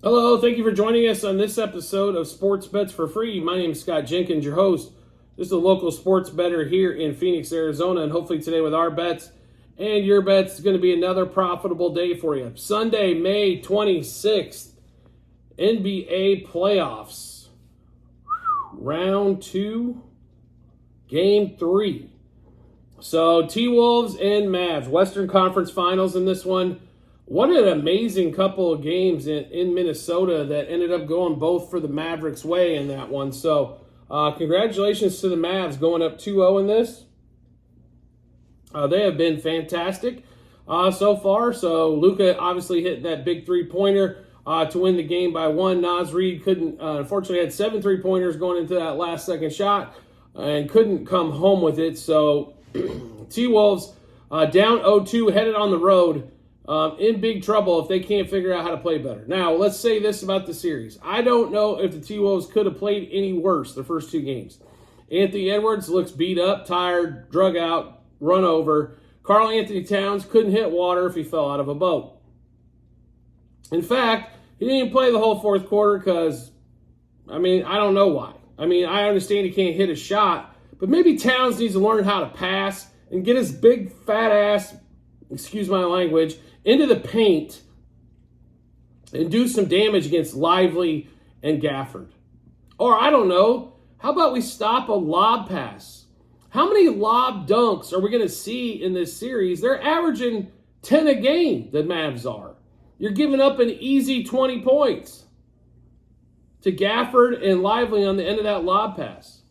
Hello, thank you for joining us on this episode of Sports Bets for Free. My name is Scott Jenkins, your host. This is a local sports bettor here in Phoenix, Arizona, and hopefully today with our bets and your bets is going to be another profitable day for you. Sunday, May 26th, NBA playoffs. Round 2, Game 3. So T-Wolves and Mavs, Western Conference Finals in this one. What an amazing couple of games in Minnesota that ended up going both for the Mavericks' way in that one. So congratulations to the Mavs going up 2-0 in this. They have been fantastic so far. So Luka obviously hit that big three-pointer to win the game by one. Naz Reid couldn't, unfortunately had 7 three-pointers going into that last second shot and couldn't come home with it. So T-Wolves down 0-2, headed on the road. In big trouble if they can't figure out how to play better. Now, let's say this about the series. I don't know if the T-Wolves could have played any worse the first 2 games. Anthony Edwards looks beat up, tired, drug out, run over. Karl Anthony Towns couldn't hit water if he fell out of a boat. In fact, he didn't even play the whole fourth quarter because, I don't know why. I understand he can't hit a shot, but maybe Towns needs to learn how to pass and get his big fat ass, excuse my language, into the paint and do some damage against Lively and Gafford. Or, I don't know, how about we stop a lob pass? How many lob dunks are we going to see in this series? They're averaging 10 a game, the Mavs are. You're giving up an easy 20 points to Gafford and Lively on the end of that lob pass.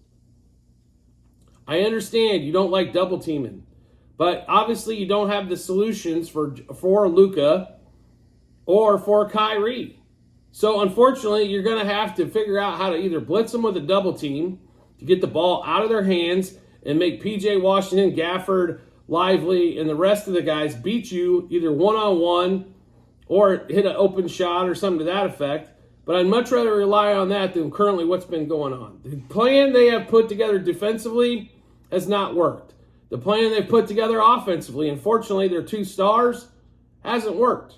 I understand you don't like double teaming. But obviously you don't have the solutions for Luka or for Kyrie. So unfortunately, you're going to have to figure out how to either blitz them with a double team to get the ball out of their hands and make PJ Washington, Gafford, Lively, and the rest of the guys beat you either one-on-one or hit an open shot or something to that effect. But I'd much rather rely on that than currently what's been going on. The plan they have put together defensively has not worked. The plan they've put together offensively, unfortunately, their 2 stars, hasn't worked.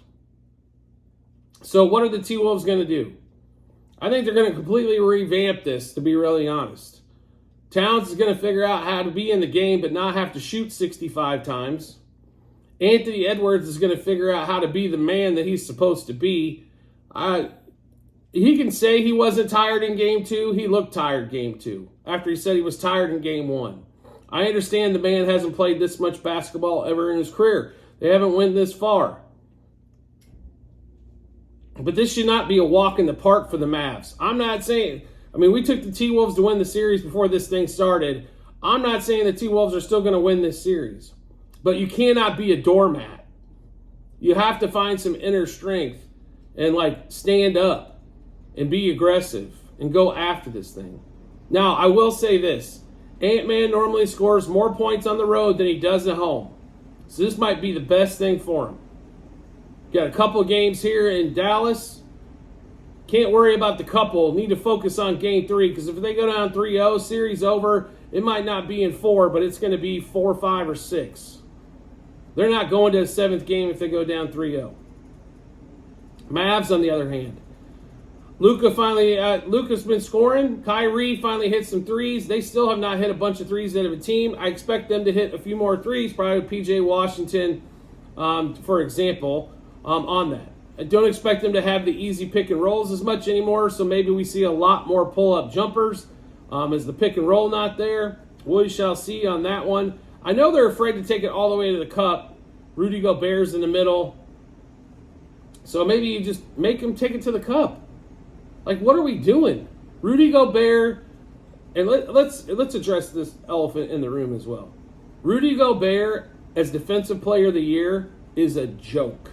So what are the T-Wolves going to do? I think they're going to completely revamp this, to be really honest. Towns is going to figure out how to be in the game but not have to shoot 65 times. Anthony Edwards is going to figure out how to be the man that he's supposed to be. He can say he wasn't tired in Game 2. He looked tired Game 2 after he said he was tired in Game 1. I understand the man hasn't played this much basketball ever in his career. They haven't went this far. But this should not be a walk in the park for the Mavs. I'm not saying, we took the T-Wolves to win the series before this thing started. I'm not saying the T-Wolves are still going to win this series. But you cannot be a doormat. You have to find some inner strength and stand up and be aggressive and go after this thing. Now, I will say this. Ant-Man normally scores more points on the road than he does at home. So this might be the best thing for him. Got a couple of games here in Dallas. Can't worry about the couple. Need to focus on Game 3 because if they go down 3-0, series over, it might not be in 4, but it's going to be 4, 5, or 6. They're not going to a 7th game if they go down 3-0. Mavs, on the other hand. Luka's been scoring. Kyrie finally hit some threes. They still have not hit a bunch of threes out of a team. I expect them to hit a few more threes, probably with PJ Washington, for example, on that. I don't expect them to have the easy pick and rolls as much anymore, so maybe we see a lot more pull-up jumpers. Is the pick and roll not there? We shall see on that one. I know they're afraid to take it all the way to the cup. Rudy Gobert's in the middle. So maybe you just make him take it to the cup. What are we doing? Rudy Gobert, and let's address this elephant in the room as well. Rudy Gobert as Defensive Player of the Year is a joke.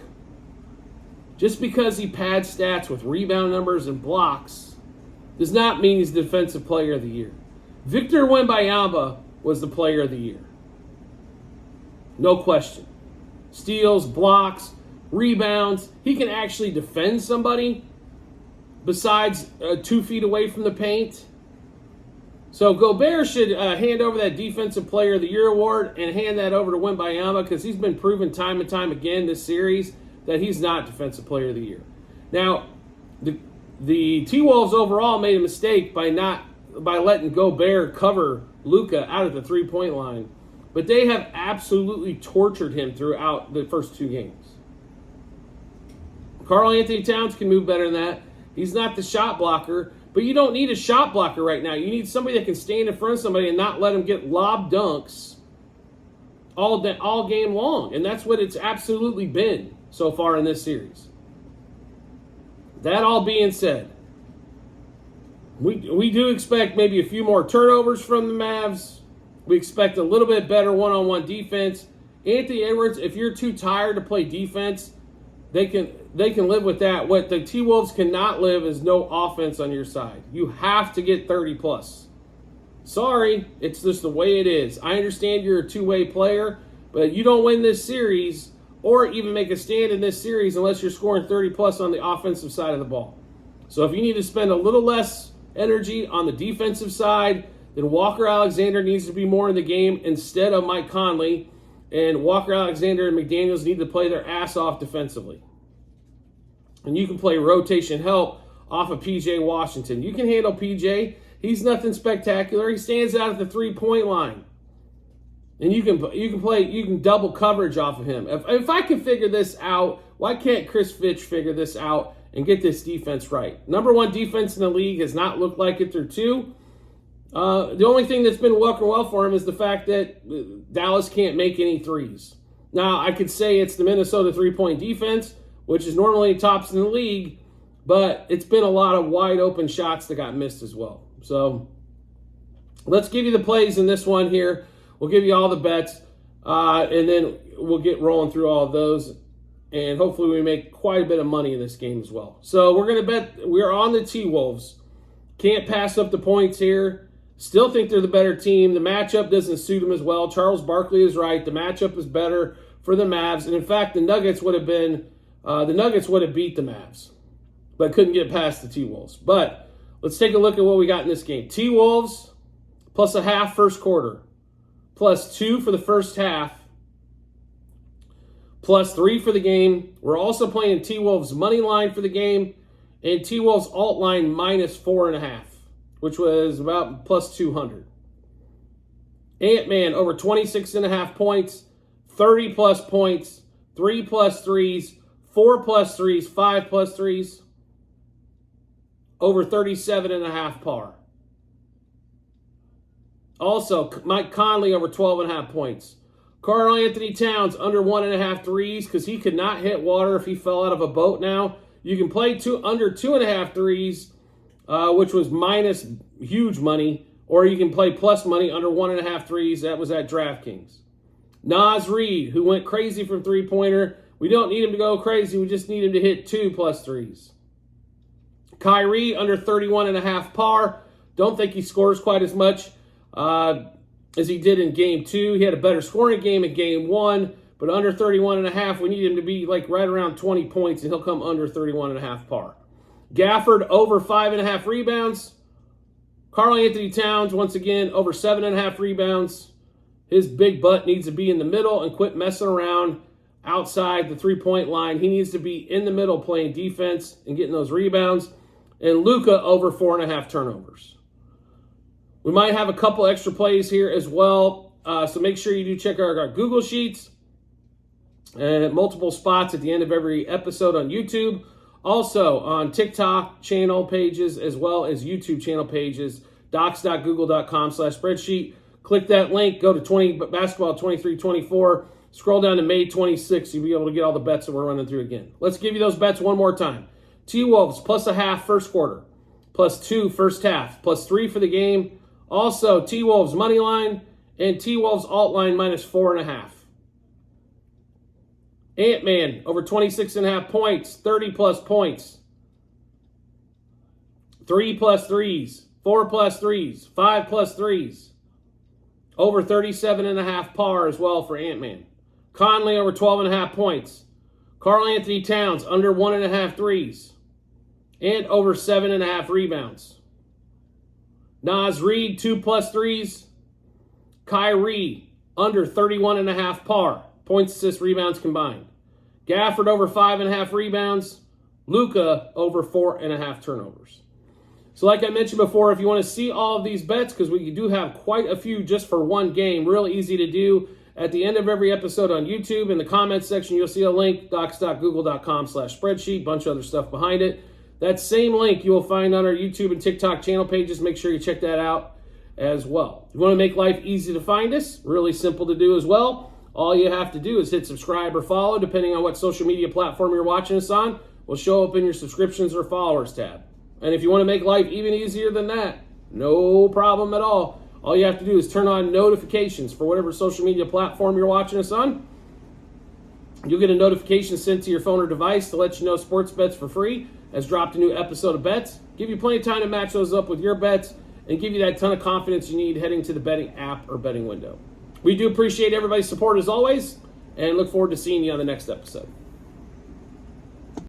Just because he pads stats with rebound numbers and blocks does not mean he's Defensive Player of the Year. Victor Wembanyama was the Player of the Year. No question. Steals, blocks, rebounds. He can actually defend somebody besides 2 feet away from the paint. So Gobert should hand over that Defensive Player of the Year award and hand that over to Wembanyama because he's been proven time and time again this series that he's not Defensive Player of the Year. Now, The T-Wolves overall made a mistake by letting Gobert cover Luka out at the three-point line, but they have absolutely tortured him throughout the first two games. Karl-Anthony Towns can move better than that. He's not the shot blocker, but you don't need a shot blocker right now. You need somebody that can stand in front of somebody and not let him get lob dunks all game long, and that's what it's absolutely been so far in this series. That all being said, we do expect maybe a few more turnovers from the Mavs. We expect a little bit better one-on-one defense. Anthony Edwards, if you're too tired to play defense, they can live with that. What the T-Wolves cannot live is no offense on your side. You have to get 30 plus. Sorry, it's just the way it is. I understand you're a two-way player, but you don't win this series or even make a stand in this series unless you're scoring 30 plus on the offensive side of the ball. So if you need to spend a little less energy on the defensive side, then Walker Alexander needs to be more in the game instead of Mike Conley, and Walker Alexander and McDaniels need to play their ass off defensively. And you can play rotation help off of PJ Washington. You can handle PJ. He's nothing spectacular. He stands out at the three-point line. And you can double coverage off of him. If I can figure this out, why can't Chris Fitch figure this out and get this defense right? Number one defense in the league has not looked like it through two. The only thing that's been working well for him is the fact that Dallas can't make any threes. Now, I could say it's the Minnesota three-point defense, which is normally tops in the league, but it's been a lot of wide open shots that got missed as well. So let's give you the plays in this one here. We'll give you all the bets, and then we'll get rolling through all of those, and hopefully we make quite a bit of money in this game as well. So we're going to bet we're on the T-Wolves. Can't pass up the points here. Still think they're the better team. The matchup doesn't suit them as well. Charles Barkley is right. The matchup is better for the Mavs, and in fact, the Nuggets would have beat the Mavs, but couldn't get past the T-Wolves. But let's take a look at what we got in this game. T-Wolves plus a half first quarter, plus 2 for the first half, plus 3 for the game. We're also playing T-Wolves money line for the game and T-Wolves alt line minus 4.5, which was about plus 200. Ant-Man over 26.5 points, 30 plus points, 3 plus threes, 4 plus threes, 5 plus threes, over 37.5 par. Also, Mike Conley over 12.5 points. Karl-Anthony Towns under 1.5 threes because he could not hit water if he fell out of a boat now. You can play under 2.5 threes, which was minus huge money, or you can play plus money under 1.5 threes. That was at DraftKings. Naz Reid, who went crazy from three-pointer. We don't need him to go crazy. We just need him to hit 2 plus threes. Kyrie under 31.5 par. Don't think he scores quite as much as he did in Game 2. He had a better scoring game in Game 1, but under 31.5, we need him to be like right around 20 points, and he'll come under 31.5 par. Gafford over 5.5 rebounds. Karl-Anthony Towns, once again, over 7.5 rebounds. His big butt needs to be in the middle and quit messing around outside the three-point line. He needs to be in the middle playing defense and getting those rebounds. And Luka over 4.5 turnovers. We might have a couple extra plays here as well, so make sure you do check out our Google Sheets and at multiple spots at the end of every episode on YouTube. Also on TikTok channel pages as well as YouTube channel pages, docs.google.com/spreadsheet. Click that link, go to basketball 23-24, scroll down to May 26th, you'll be able to get all the bets that we're running through again. Let's give you those bets one more time. T-Wolves plus a half first quarter, plus 2 first half, plus 3 for the game. Also, T-Wolves money line and T-Wolves alt line minus 4.5. Ant-Man over 26.5 points, 30 plus points. 3 plus threes, 4 plus threes, 5 plus threes. Over 37.5 par as well for Ant-Man. Conley over 12.5 points. Karl-Anthony Towns under 1.5 threes. And over 7.5 rebounds. Naz Reid 2 plus threes. Kyrie under 31.5 par. Points, assists, rebounds combined. Gafford over 5.5 rebounds. Luka over 4.5 turnovers. So like I mentioned before, if you want to see all of these bets, because we do have quite a few just for one game, real easy to do. At the end of every episode on YouTube, in the comments section, you'll see a link, docs.google.com/spreadsheet, bunch of other stuff behind it. That same link you will find on our YouTube and TikTok channel pages. Make sure you check that out as well. If you want to make life easy to find us, really simple to do as well. All you have to do is hit subscribe or follow, depending on what social media platform you're watching us on. Will show up in your subscriptions or followers tab. And if you want to make life even easier than that, no problem at all. All you have to do is turn on notifications for whatever social media platform you're watching us on. You'll get a notification sent to your phone or device to let you know Sports Bets for Free has dropped a new episode of bets. Give you plenty of time to match those up with your bets and give you that ton of confidence you need heading to the betting app or betting window. We do appreciate everybody's support as always and look forward to seeing you on the next episode.